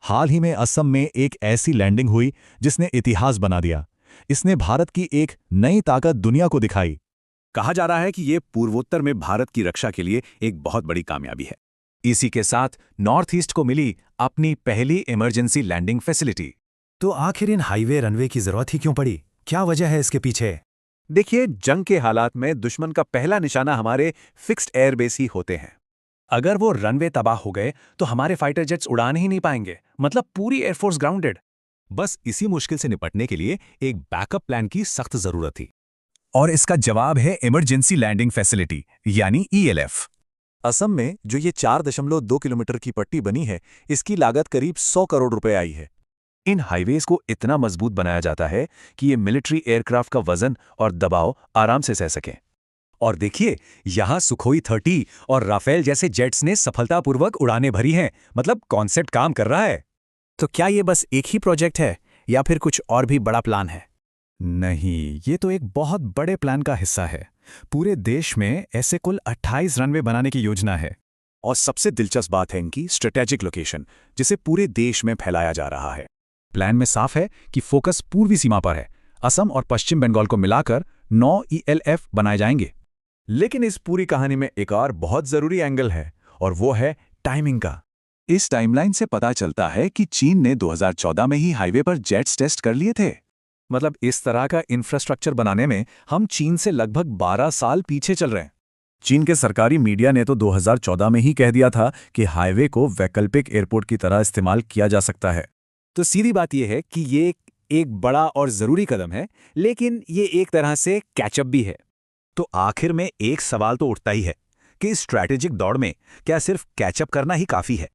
हाल ही में असम में एक ऐसी लैंडिंग हुई जिसने इतिहास बना दिया। इसने भारत की एक नई ताकत दुनिया को दिखाई। कहा जा रहा है कि ये पूर्वोत्तर में भारत की रक्षा के लिए एक बहुत बड़ी कामयाबी है। इसी के साथ नॉर्थ ईस्ट को मिली अपनी पहली इमरजेंसी लैंडिंग फैसिलिटी। तो आखिर इन हाईवे रनवे की जरूरत ही क्यों पड़ी? क्या वजह है इसके पीछे? देखिए, जंग के हालात में दुश्मन का पहला निशाना हमारे फिक्स्ड एयरबेस ही होते हैं। अगर वो रनवे तबाह हो गए तो हमारे फाइटर जेट्स उड़ान ही नहीं पाएंगे, मतलब पूरी एयरफोर्स ग्राउंडेड। बस इसी मुश्किल से निपटने के लिए एक बैकअप प्लान की सख्त जरूरत थी, और इसका जवाब है इमरजेंसी लैंडिंग फैसिलिटी यानी ईएलएफ। असम में जो ये 4.2 किलोमीटर की पट्टी बनी है, इसकी लागत करीब 100 करोड़ रुपए आई है। इन हाईवेज को इतना मजबूत बनाया जाता है कि ये मिलिट्री एयरक्राफ्ट का वजन और दबाव आराम से सह सकें। और देखिए, यहाँ सुखोई 30 और राफेल जैसे जेट्स ने सफलतापूर्वक उड़ानें भरी हैं, मतलब कॉन्सेप्ट काम कर रहा है। तो क्या ये बस एक ही प्रोजेक्ट है या फिर कुछ और भी बड़ा प्लान है? नहीं, ये तो एक बहुत बड़े प्लान का हिस्सा है। पूरे देश में ऐसे कुल 28 रनवे बनाने की योजना है। और सबसे दिलचस्प बात है इनकी स्ट्रेटेजिक लोकेशन, जिसे पूरे देश में फैलाया जा रहा है। प्लान में साफ है कि फोकस पूर्वी सीमा पर है। असम और पश्चिम बंगाल को मिलाकर 9 ईएलएफ बनाए जाएंगे। लेकिन इस पूरी कहानी में एक और बहुत जरूरी एंगल है, और वो है टाइमिंग का। इस टाइमलाइन से पता चलता है कि चीन ने 2014 में ही हाईवे पर जेट्स टेस्ट कर लिए थे। मतलब इस तरह का इंफ्रास्ट्रक्चर बनाने में हम चीन से लगभग 12 साल पीछे चल रहे हैं। चीन के सरकारी मीडिया ने तो 2014 में ही कह दिया था कि हाईवे को वैकल्पिक एयरपोर्ट की तरह इस्तेमाल किया जा सकता है। तो सीधी बात यह है कि ये एक बड़ा और जरूरी कदम है, लेकिन ये एक तरह से कैचअप भी है। तो आखिर में एक सवाल तो उठता ही है कि इस स्ट्रैटेजिक दौड़ में क्या सिर्फ कैचअप करना ही काफी है?